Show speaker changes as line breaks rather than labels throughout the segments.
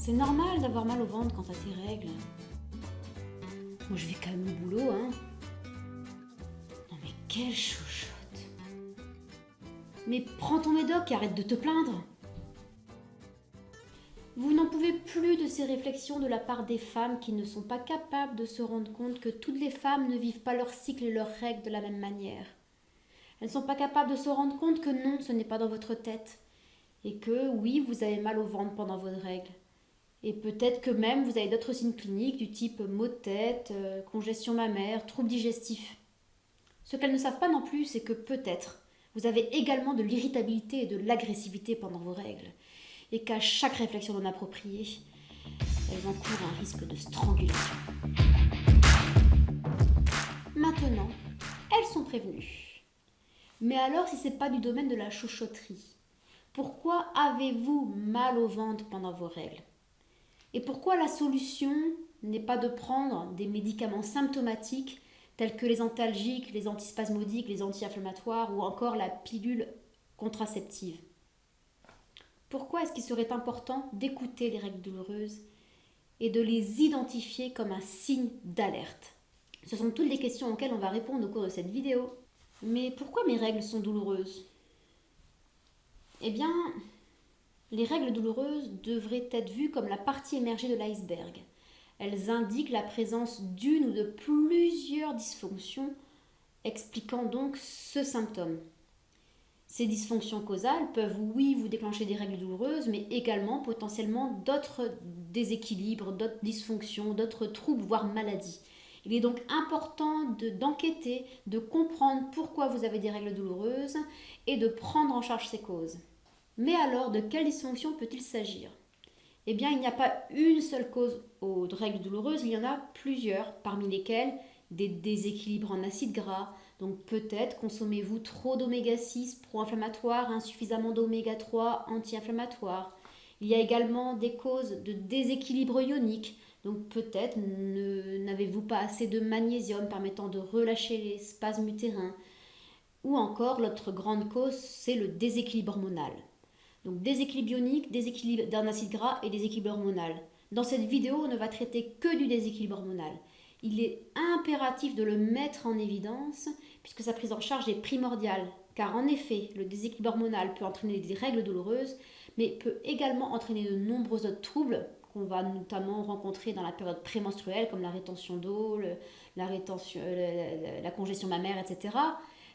C'est normal d'avoir mal au ventre quand t'as tes règles. Moi je vais quand même au boulot, hein. Non mais quelle chouchoute. Mais prends ton médoc et arrête de te plaindre. Vous n'en pouvez plus de ces réflexions de la part des femmes qui ne sont pas capables de se rendre compte que toutes les femmes ne vivent pas leur cycle et leurs règles de la même manière. Elles ne sont pas capables de se rendre compte que non, ce n'est pas dans votre tête. Et que oui, vous avez mal au ventre pendant vos règles. Et peut-être que même vous avez d'autres signes cliniques du type maux de tête, congestion mammaire, troubles digestifs. Ce qu'elles ne savent pas non plus, c'est que peut-être vous avez également de l'irritabilité et de l'agressivité pendant vos règles. Et qu'à chaque réflexion non appropriée, elles encourent un risque de strangulation. Maintenant, elles sont prévenues. Mais alors, si ce n'est pas du domaine de la chouchotterie, pourquoi avez-vous mal au ventre pendant vos règles? Et pourquoi la solution n'est pas de prendre des médicaments symptomatiques tels que les antalgiques, les antispasmodiques, les anti-inflammatoires ou encore la pilule contraceptive? Pourquoi est-ce qu'il serait important d'écouter les règles douloureuses et de les identifier comme un signe d'alerte? Ce sont toutes les questions auxquelles on va répondre au cours de cette vidéo. Mais pourquoi mes règles sont douloureuses? Eh bien, les règles douloureuses devraient être vues comme la partie émergée de l'iceberg. Elles indiquent la présence d'une ou de plusieurs dysfonctions, expliquant donc ce symptôme. Ces dysfonctions causales peuvent, oui, vous déclencher des règles douloureuses, mais également potentiellement d'autres déséquilibres, d'autres dysfonctions, d'autres troubles, voire maladies. Il est donc important d'enquêter, de comprendre pourquoi vous avez des règles douloureuses et de prendre en charge ces causes. Mais alors, de quelle dysfonction peut-il s'agir? Eh bien, il n'y a pas une seule cause aux règles douloureuses, il y en a plusieurs, parmi lesquelles des déséquilibres en acides gras. Donc peut-être consommez-vous trop d'oméga 6 pro-inflammatoires, insuffisamment d'oméga 3 anti-inflammatoires. Il y a également des causes de déséquilibre ionique. Donc peut-être n'avez-vous pas assez de magnésium permettant de relâcher les spasmes utérins. Ou encore, l'autre grande cause, c'est le déséquilibre hormonal. Donc déséquilibre ionique, déséquilibre d'un acide gras et déséquilibre hormonal. Dans cette vidéo, on ne va traiter que du déséquilibre hormonal. Il est impératif de le mettre en évidence puisque sa prise en charge est primordiale. Car en effet, le déséquilibre hormonal peut entraîner des règles douloureuses, mais peut également entraîner de nombreux autres troubles qu'on va notamment rencontrer dans la période prémenstruelle, comme la rétention d'eau, la congestion mammaire, etc.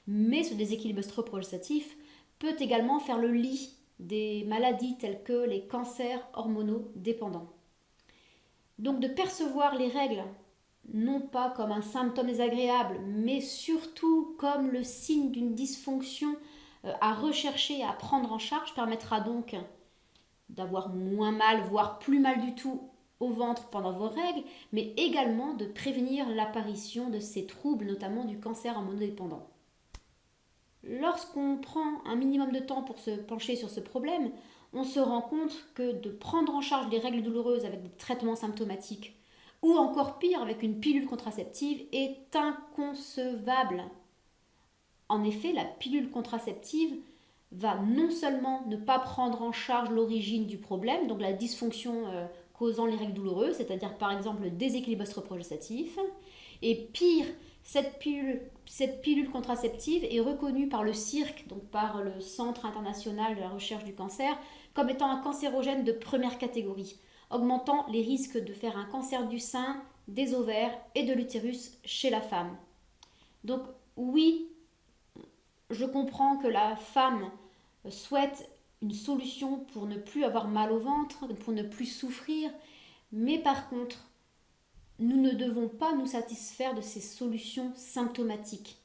Mais ce déséquilibre œstroprogestatif peut également faire le lit des maladies telles que les cancers hormonaux dépendants. Donc de percevoir les règles non pas comme un symptôme désagréable, mais surtout comme le signe d'une dysfonction à rechercher et à prendre en charge, permettra donc d'avoir moins mal, voire plus mal du tout au ventre pendant vos règles, mais également de prévenir l'apparition de ces troubles, notamment du cancer hormonodépendant. Lorsqu'on prend un minimum de temps pour se pencher sur ce problème, on se rend compte que de prendre en charge les règles douloureuses avec des traitements symptomatiques ou encore pire avec une pilule contraceptive est inconcevable. En effet, la pilule contraceptive va non seulement ne pas prendre en charge l'origine du problème, donc la dysfonction causant les règles douloureuses, c'est-à-dire par exemple le déséquilibre œstroprogestatif, et pire, cette pilule contraceptive est reconnue par le CIRC, donc par le Centre international de la recherche du cancer, comme étant un cancérogène de première catégorie, augmentant les risques de faire un cancer du sein, des ovaires et de l'utérus chez la femme. Donc oui, je comprends que la femme souhaite une solution pour ne plus avoir mal au ventre, pour ne plus souffrir, mais par contre, nous ne devons pas nous satisfaire de ces solutions symptomatiques.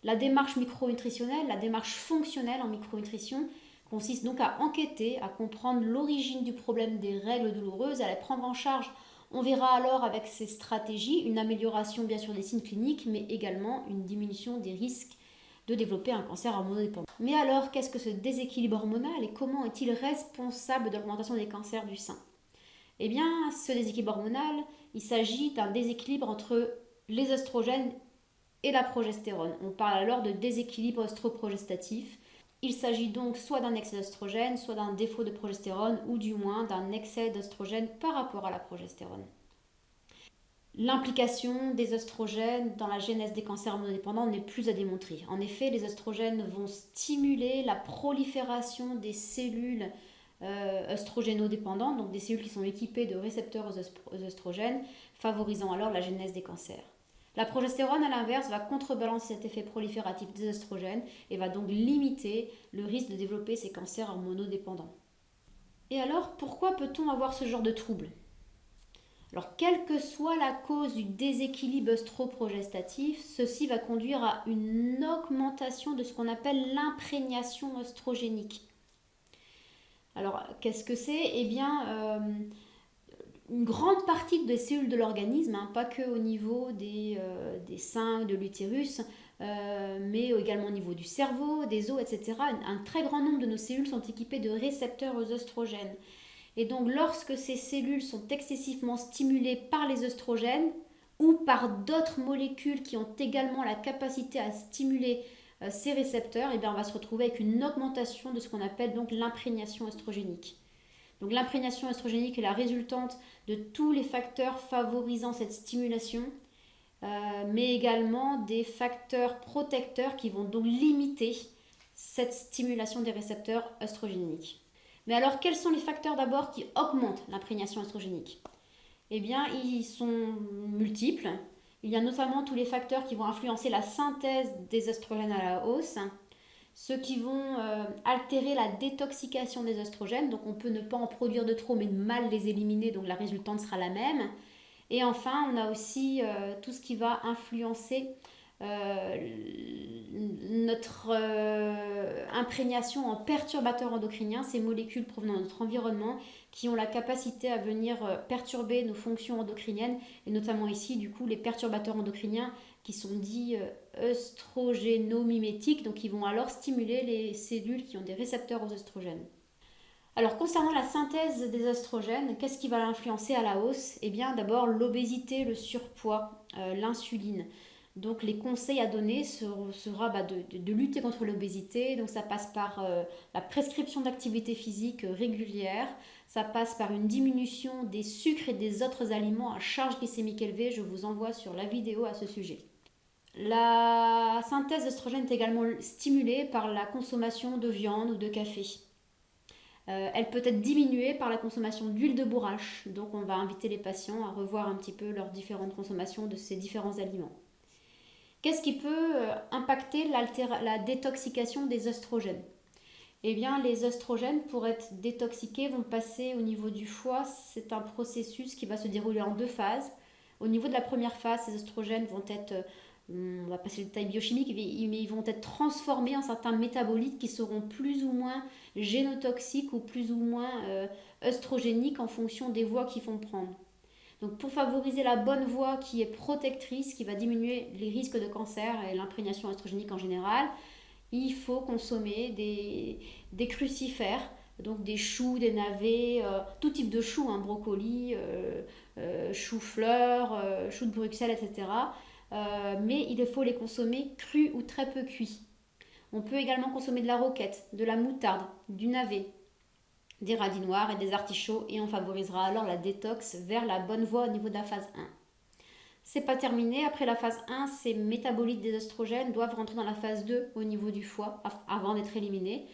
La démarche micronutritionnelle, la démarche fonctionnelle en micronutrition consiste donc à enquêter, à comprendre l'origine du problème des règles douloureuses, à les prendre en charge. On verra alors avec ces stratégies une amélioration bien sûr des signes cliniques, mais également une diminution des risques de développer un cancer hormonodépendant. Mais alors, qu'est-ce que ce déséquilibre hormonal et comment est-il responsable de l'augmentation des cancers du sein? Eh bien, ce déséquilibre hormonal, il s'agit d'un déséquilibre entre les oestrogènes et la progestérone. On parle alors de déséquilibre œstroprogestatif. Il s'agit donc soit d'un excès d'œstrogène, soit d'un défaut de progestérone, ou du moins d'un excès d'œstrogène par rapport à la progestérone. L'implication des œstrogènes dans la genèse des cancers hormonodépendants n'est plus à démontrer. En effet, les œstrogènes vont stimuler la prolifération des cellules œstrogénodépendantes, donc des cellules qui sont équipées de récepteurs aux œstrogènes, favorisant alors la genèse des cancers. La progestérone, à l'inverse, va contrebalancer cet effet prolifératif des œstrogènes et va donc limiter le risque de développer ces cancers hormonodépendants. Et alors, pourquoi peut-on avoir ce genre de trouble ? Alors, quelle que soit la cause du déséquilibre œstroprogestatif, ceci va conduire à une augmentation de ce qu'on appelle l'imprégnation œstrogénique. Alors, qu'est-ce que c'est ? Eh bien, une grande partie des cellules de l'organisme, pas que au niveau des seins, de l'utérus, mais également au niveau du cerveau, des os, etc. Un très grand nombre de nos cellules sont équipées de récepteurs aux œstrogènes. Et donc, lorsque ces cellules sont excessivement stimulées par les œstrogènes ou par d'autres molécules qui ont également la capacité à stimuler ces récepteurs, et bien on va se retrouver avec une augmentation de ce qu'on appelle donc l'imprégnation œstrogénique. Donc l'imprégnation œstrogénique est la résultante de tous les facteurs favorisant cette stimulation, mais également des facteurs protecteurs qui vont donc limiter cette stimulation des récepteurs œstrogéniques. Mais alors, quels sont les facteurs d'abord qui augmentent l'imprégnation œstrogénique ? Eh bien, ils sont multiples. Il y a notamment tous les facteurs qui vont influencer la synthèse des œstrogènes à la hausse, ceux qui vont altérer la détoxication des œstrogènes, donc on peut ne pas en produire de trop mais mal les éliminer, donc la résultante sera la même. Et enfin, on a aussi tout ce qui va influencer notre imprégnation en perturbateurs endocriniens, ces molécules provenant de notre environnement qui ont la capacité à venir perturber nos fonctions endocriniennes, et notamment ici du coup les perturbateurs endocriniens qui sont dits œstrogénomimétiques, donc ils vont alors stimuler les cellules qui ont des récepteurs aux œstrogènes. Alors concernant la synthèse des œstrogènes, qu'est-ce qui va l'influencer à la hausse ? Eh bien d'abord l'obésité, le surpoids, l'insuline. Donc les conseils à donner sera de lutter contre l'obésité. Donc ça passe par la prescription d'activité physique régulière, ça passe par une diminution des sucres et des autres aliments à charge glycémique élevée. Je vous envoie sur la vidéo à ce sujet. La synthèse d'œstrogène est également stimulée par la consommation de viande ou de café. Elle peut être diminuée par la consommation d'huile de bourrache. Donc on va inviter les patients à revoir un petit peu leurs différentes consommations de ces différents aliments. Qu'est-ce qui peut impacter la détoxication des œstrogènes ? Eh bien, les œstrogènes, pour être détoxiqués, vont passer au niveau du foie. C'est un processus qui va se dérouler en deux phases. Au niveau de la première phase, ces œstrogènes vont être, on va passer le détail biochimique, mais ils vont être transformés en certains métabolites qui seront plus ou moins génotoxiques ou plus ou moins œstrogéniques en fonction des voies qu'ils vont prendre. Donc pour favoriser la bonne voie qui est protectrice, qui va diminuer les risques de cancer et l'imprégnation œstrogénique en général, il faut consommer des crucifères, donc des choux, des navets, tout type de choux, brocolis, choux-fleurs, choux de Bruxelles, etc. Mais il faut les consommer crus ou très peu cuits. On peut également consommer de la roquette, de la moutarde, du navet, des radis noirs et des artichauts, et on favorisera alors la détox vers la bonne voie au niveau de la phase 1. C'est pas terminé, après la phase 1, ces métabolites des œstrogènes doivent rentrer dans la phase 2 au niveau du foie avant d'être éliminés.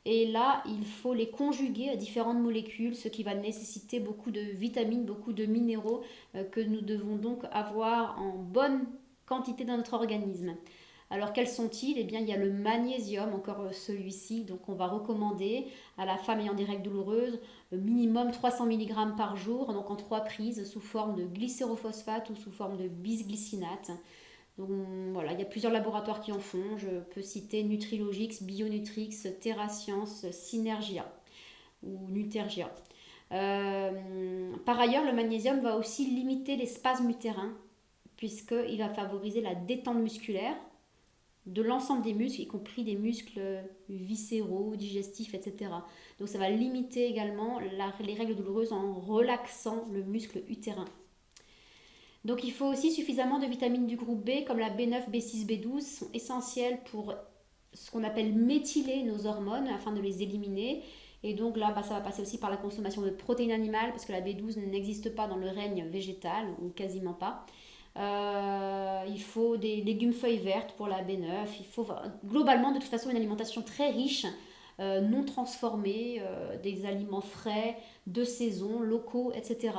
Et là, il faut les conjuguer à différentes molécules, ce qui va nécessiter beaucoup de vitamines, beaucoup de minéraux que nous devons donc avoir en bonne quantité dans notre organisme. Alors quels sont-ils ? Eh bien il y a le magnésium, encore celui-ci, donc on va recommander à la femme ayant des règles douloureuses minimum 300 mg par jour, donc en 3 prises sous forme de glycérophosphate ou sous forme de bisglycinate. Donc voilà, il y a plusieurs laboratoires qui en font, je peux citer Nutrilogix, Bionutrix, TerraScience, Synergia ou Nutergia. Par ailleurs, le magnésium va aussi limiter les spasmes utérins puisqu'il va favoriser la détente musculaire de l'ensemble des muscles, y compris des muscles viscéraux, digestifs, etc. Donc ça va limiter également les règles douloureuses en relaxant le muscle utérin. Donc il faut aussi suffisamment de vitamines du groupe B, comme la B9, B6, B12, sont essentielles pour ce qu'on appelle méthyler nos hormones afin de les éliminer. Et donc là, ça va passer aussi par la consommation de protéines animales, parce que la B12 n'existe pas dans le règne végétal, ou quasiment pas. Il faut des légumes feuilles vertes pour la B9. Il faut globalement, de toute façon, une alimentation très riche, non transformée, des aliments frais, de saison, locaux, etc.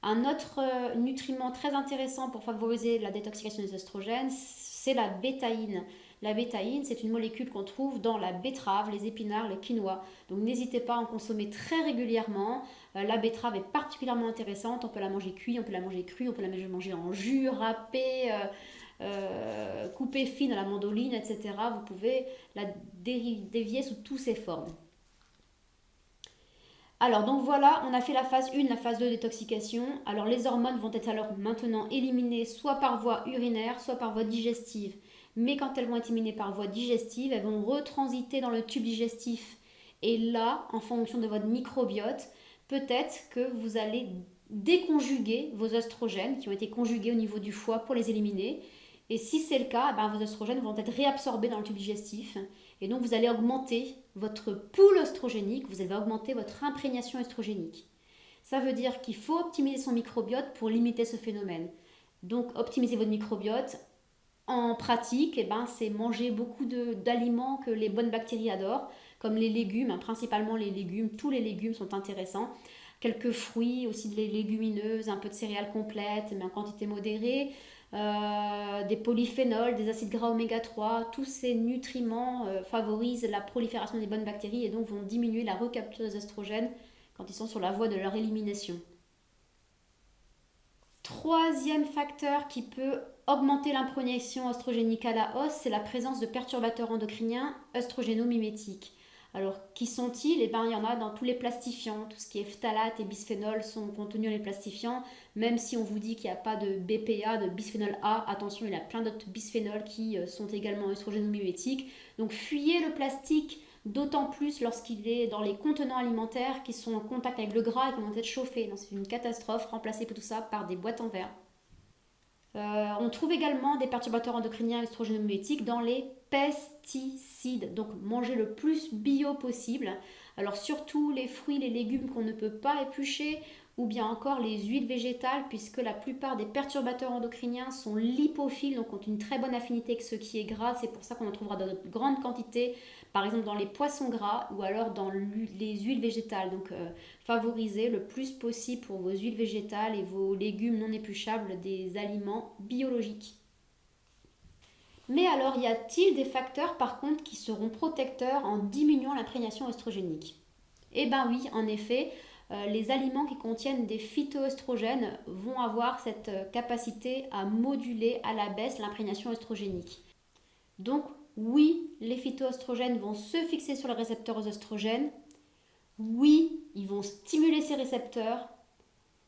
Un autre nutriment très intéressant pour favoriser la détoxication des oestrogènes, c'est la bétaïne. La bétaïne, c'est une molécule qu'on trouve dans la betterave, les épinards, le quinoa. Donc n'hésitez pas à en consommer très régulièrement. La betterave est particulièrement intéressante. On peut la manger cuite, on peut la manger crue, on peut la manger en jus, râpée, coupée fine à la mandoline, etc. Vous pouvez la dévier sous toutes ses formes. Alors donc voilà, on a fait la phase 1, la phase 2 détoxication. Alors les hormones vont être alors maintenant éliminées soit par voie urinaire, soit par voie digestive. Mais quand elles vont être éliminées par voie digestive, elles vont retransiter dans le tube digestif. Et là, en fonction de votre microbiote, peut-être que vous allez déconjuguer vos oestrogènes qui ont été conjugués au niveau du foie pour les éliminer. Et si c'est le cas, vos oestrogènes vont être réabsorbés dans le tube digestif. Et donc vous allez augmenter votre pool oestrogénique, vous allez augmenter votre imprégnation oestrogénique. Ça veut dire qu'il faut optimiser son microbiote pour limiter ce phénomène. Donc optimiser votre microbiote en pratique, c'est manger beaucoup d'aliments que les bonnes bactéries adorent, comme les légumes, principalement les légumes. Tous les légumes sont intéressants. Quelques fruits, aussi des légumineuses, un peu de céréales complètes, mais en quantité modérée. Des polyphénols, des acides gras oméga 3, tous ces nutriments favorisent la prolifération des bonnes bactéries et donc vont diminuer la recapture des oestrogènes quand ils sont sur la voie de leur élimination. Troisième facteur qui peut augmenter l'imprégnation oestrogénique à la hausse, c'est la présence de perturbateurs endocriniens œstrogénomimétiques. Alors, qui sont-ils? Il y en a dans tous les plastifiants. Tout ce qui est phtalate et bisphénol sont contenus dans les plastifiants. Même si on vous dit qu'il n'y a pas de BPA, de bisphénol A, attention, il y a plein d'autres bisphénols qui sont également œstrogénomimétiques. Donc, fuyez le plastique, d'autant plus lorsqu'il est dans les contenants alimentaires qui sont en contact avec le gras et qui vont être chauffés. C'est une catastrophe. Remplacez tout ça par des boîtes en verre. On trouve également des perturbateurs endocriniens œstrogénomimétiques dans les pesticides. Donc manger le plus bio possible. Alors surtout les fruits, les légumes qu'on ne peut pas éplucher ou bien encore les huiles végétales puisque la plupart des perturbateurs endocriniens sont lipophiles, donc ont une très bonne affinité avec ce qui est gras. C'est pour ça qu'on en trouvera dans de grandes quantités, par exemple dans les poissons gras ou alors dans les huiles végétales. Donc favorisez le plus possible pour vos huiles végétales et vos légumes non épluchables des aliments biologiques. Mais alors, y a-t-il des facteurs par contre qui seront protecteurs en diminuant l'imprégnation œstrogénique? Eh bien oui, en effet, les aliments qui contiennent des phytoœstrogènes vont avoir cette capacité à moduler à la baisse l'imprégnation œstrogénique. Donc oui, les phytoœstrogènes vont se fixer sur les récepteurs aux oestrogènes. Oui, ils vont stimuler ces récepteurs.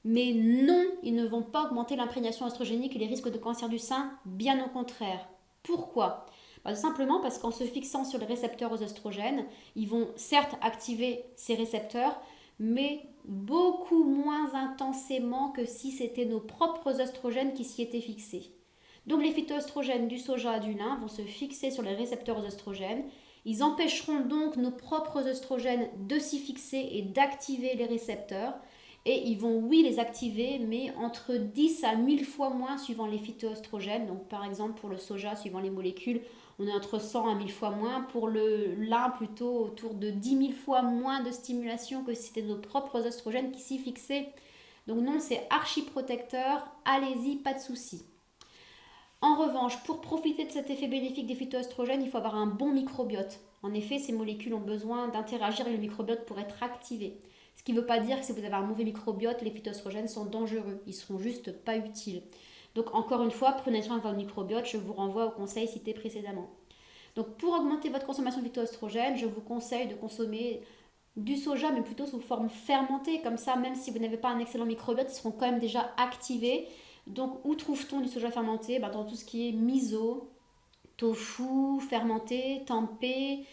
Mais non, ils ne vont pas augmenter l'imprégnation oestrogénique et les risques de cancer du sein, bien au contraire. Pourquoi? Simplement parce qu'en se fixant sur les récepteurs aux oestrogènes, ils vont certes activer ces récepteurs, mais beaucoup moins intensément que si c'était nos propres oestrogènes qui s'y étaient fixés. Donc les phytoœstrogènes du soja et du lin vont se fixer sur les récepteurs aux oestrogènes. Ils empêcheront donc nos propres oestrogènes de s'y fixer et d'activer les récepteurs. Et ils vont, oui, les activer, mais entre 10 à 1000 fois moins suivant les phytoœstrogènes. Donc, par exemple, pour le soja, suivant les molécules, on est entre 100 à 1000 fois moins. Pour le lin, plutôt autour de 10 000 fois moins de stimulation que si c'était nos propres oestrogènes qui s'y fixaient. Donc, non, c'est archi protecteur. Allez-y, pas de souci. En revanche, pour profiter de cet effet bénéfique des phytoœstrogènes, il faut avoir un bon microbiote. En effet, ces molécules ont besoin d'interagir avec le microbiote pour être activées. Ce qui ne veut pas dire que si vous avez un mauvais microbiote, les phytoœstrogènes sont dangereux. Ils ne seront juste pas utiles. Donc encore une fois, prenez soin de votre microbiote. Je vous renvoie aux conseils cités précédemment. Donc pour augmenter votre consommation de phytoœstrogènes, je vous conseille de consommer du soja, mais plutôt sous forme fermentée. Comme ça, même si vous n'avez pas un excellent microbiote, ils seront quand même déjà activés. Donc où trouve-t-on du soja fermenté? Dans tout ce qui est miso, tofu, fermenté, tempeh,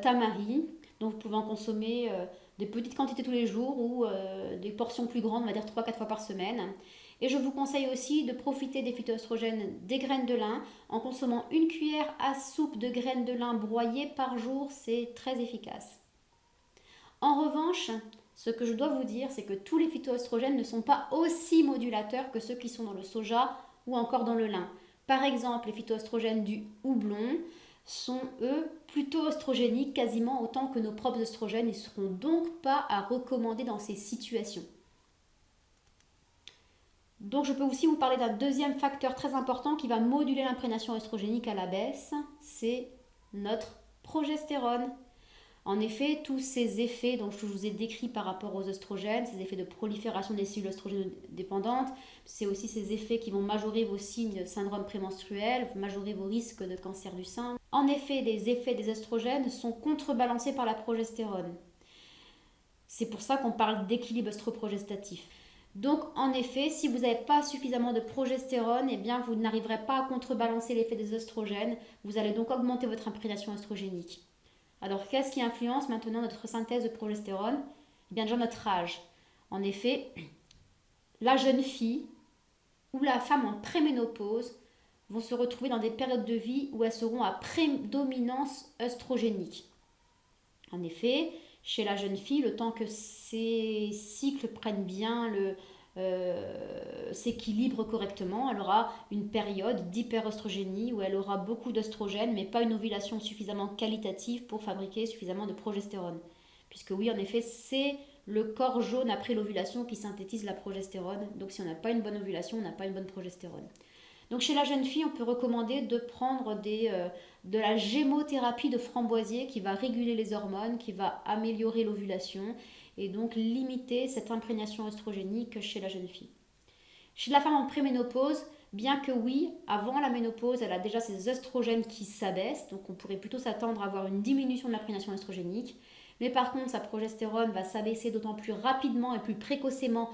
tamari. Donc vous pouvez en consommer des petites quantités tous les jours ou des portions plus grandes, on va dire 3-4 fois par semaine. Et je vous conseille aussi de profiter des phytoestrogènes des graines de lin en consommant une cuillère à soupe de graines de lin broyées par jour, c'est très efficace. En revanche, ce que je dois vous dire, c'est que tous les phytoestrogènes ne sont pas aussi modulateurs que ceux qui sont dans le soja ou encore dans le lin. Par exemple, les phytoestrogènes du houblon sont, eux, plutôt oestrogéniques, quasiment autant que nos propres oestrogènes. Ils ne seront donc pas à recommander dans ces situations. Donc je peux aussi vous parler d'un deuxième facteur très important qui va moduler l'imprégnation oestrogénique à la baisse, c'est notre progestérone. En effet, tous ces effets dont je vous ai décrits par rapport aux oestrogènes, ces effets de prolifération des cellules oestrogènes dépendantes, c'est aussi ces effets qui vont majorer vos signes de syndrome prémenstruel, majorer vos risques de cancer du sein. En effet, les effets des oestrogènes sont contrebalancés par la progestérone. C'est pour ça qu'on parle d'équilibre œstroprogestatif. Donc, en effet, si vous n'avez pas suffisamment de progestérone, eh bien, vous n'arriverez pas à contrebalancer l'effet des oestrogènes. Vous allez donc augmenter votre imprégnation oestrogénique. Alors, qu'est-ce qui influence maintenant notre synthèse de progestérone? Eh bien, déjà notre âge. En effet, la jeune fille ou la femme en préménopause vont se retrouver dans des périodes de vie où elles seront à prédominance œstrogénique. En effet, chez la jeune fille, le temps que ses cycles prennent bien s'équilibrent correctement, elle aura une période d'hyperoestrogénie où elle aura beaucoup d'œstrogènes, mais pas une ovulation suffisamment qualitative pour fabriquer suffisamment de progestérone. Puisque oui, en effet, c'est le corps jaune après l'ovulation qui synthétise la progestérone. Donc si on n'a pas une bonne ovulation, on n'a pas une bonne progestérone. Donc chez la jeune fille, on peut recommander de prendre de la gémothérapie de framboisier qui va réguler les hormones, qui va améliorer l'ovulation et donc limiter cette imprégnation oestrogénique chez la jeune fille. Chez la femme en préménopause, bien que oui, avant la ménopause, elle a déjà ses oestrogènes qui s'abaissent, donc on pourrait plutôt s'attendre à avoir une diminution de l'imprégnation oestrogénique. Mais par contre, sa progestérone va s'abaisser d'autant plus rapidement et plus précocement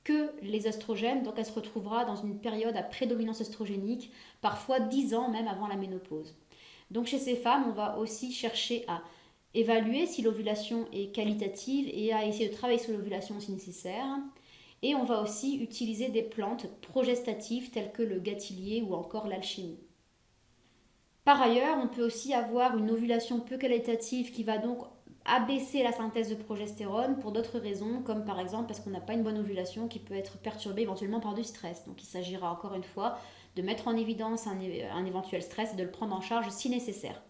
que les oestrogènes, donc elle se retrouvera dans une période à prédominance oestrogénique, parfois 10 ans même avant la ménopause. Donc chez ces femmes, on va aussi chercher à évaluer si l'ovulation est qualitative et à essayer de travailler sur l'ovulation si nécessaire. Et on va aussi utiliser des plantes progestatives telles que le gâtillier ou encore l'alchimie. Par ailleurs, on peut aussi avoir une ovulation peu qualitative qui va donc abaisser la synthèse de progestérone pour d'autres raisons, comme par exemple parce qu'on n'a pas une bonne ovulation qui peut être perturbée éventuellement par du stress. Donc il s'agira encore une fois de mettre en évidence un éventuel stress et de le prendre en charge si nécessaire.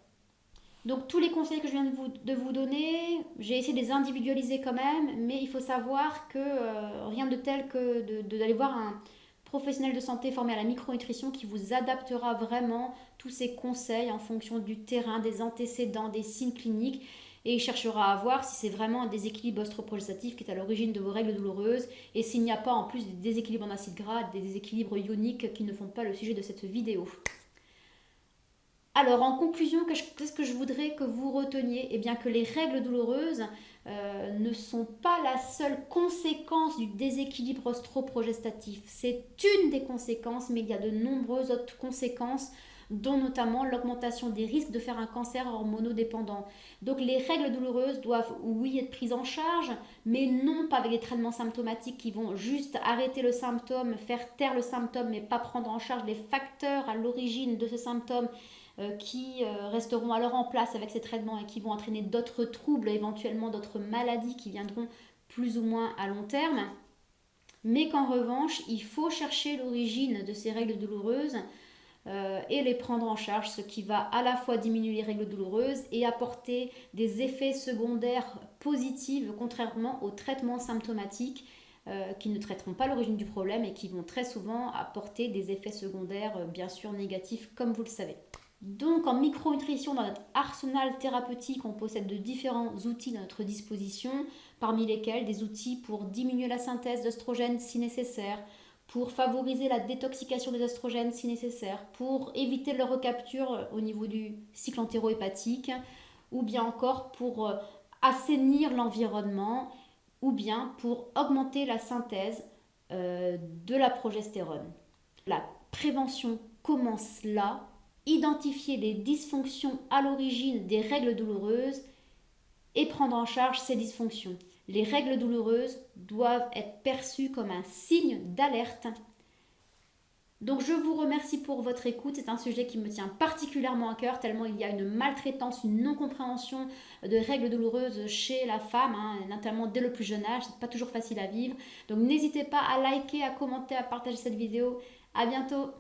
Donc tous les conseils que je viens de vous donner, j'ai essayé de les individualiser quand même, mais il faut savoir que rien de tel que d'aller voir un professionnel de santé formé à la micronutrition qui vous adaptera vraiment tous ces conseils en fonction du terrain, des antécédents, des signes cliniques. Et il cherchera à voir si c'est vraiment un déséquilibre oestroprogestatif qui est à l'origine de vos règles douloureuses et s'il n'y a pas en plus des déséquilibres en acide gras, des déséquilibres ioniques qui ne font pas le sujet de cette vidéo. Alors en conclusion, qu'est-ce que je voudrais que vous reteniez? Eh bien que les règles douloureuses ne sont pas la seule conséquence du déséquilibre oestroprogestatif. C'est une des conséquences, mais il y a de nombreuses autres conséquences dont notamment l'augmentation des risques de faire un cancer hormonodépendant. Donc les règles douloureuses doivent, oui, être prises en charge, mais non pas avec des traitements symptomatiques qui vont juste arrêter le symptôme, faire taire le symptôme, mais pas prendre en charge les facteurs à l'origine de ce symptôme qui resteront alors en place avec ces traitements et qui vont entraîner d'autres troubles, éventuellement d'autres maladies qui viendront plus ou moins à long terme. Mais qu'en revanche, il faut chercher l'origine de ces règles douloureuses et les prendre en charge, ce qui va à la fois diminuer les règles douloureuses et apporter des effets secondaires positifs, contrairement aux traitements symptomatiques qui ne traiteront pas l'origine du problème et qui vont très souvent apporter des effets secondaires bien sûr négatifs, comme vous le savez. Donc en micronutrition, dans notre arsenal thérapeutique, on possède de différents outils à notre disposition, parmi lesquels des outils pour diminuer la synthèse d'œstrogènes si nécessaire, pour favoriser la détoxication des oestrogènes si nécessaire, pour éviter leur recapture au niveau du cycle entérohépatique, ou bien encore pour assainir l'environnement, ou bien pour augmenter la synthèse de la progestérone. La prévention commence là, identifier les dysfonctions à l'origine des règles douloureuses et prendre en charge ces dysfonctions. Les règles douloureuses doivent être perçues comme un signe d'alerte Donc je vous remercie pour votre écoute. C'est un sujet qui me tient particulièrement à cœur, tellement il y a une maltraitance, une non-compréhension de règles douloureuses chez la femme, hein, notamment dès le plus jeune âge. C'est pas toujours facile à vivre. Donc n'hésitez pas à liker, à commenter, à partager cette vidéo. À bientôt.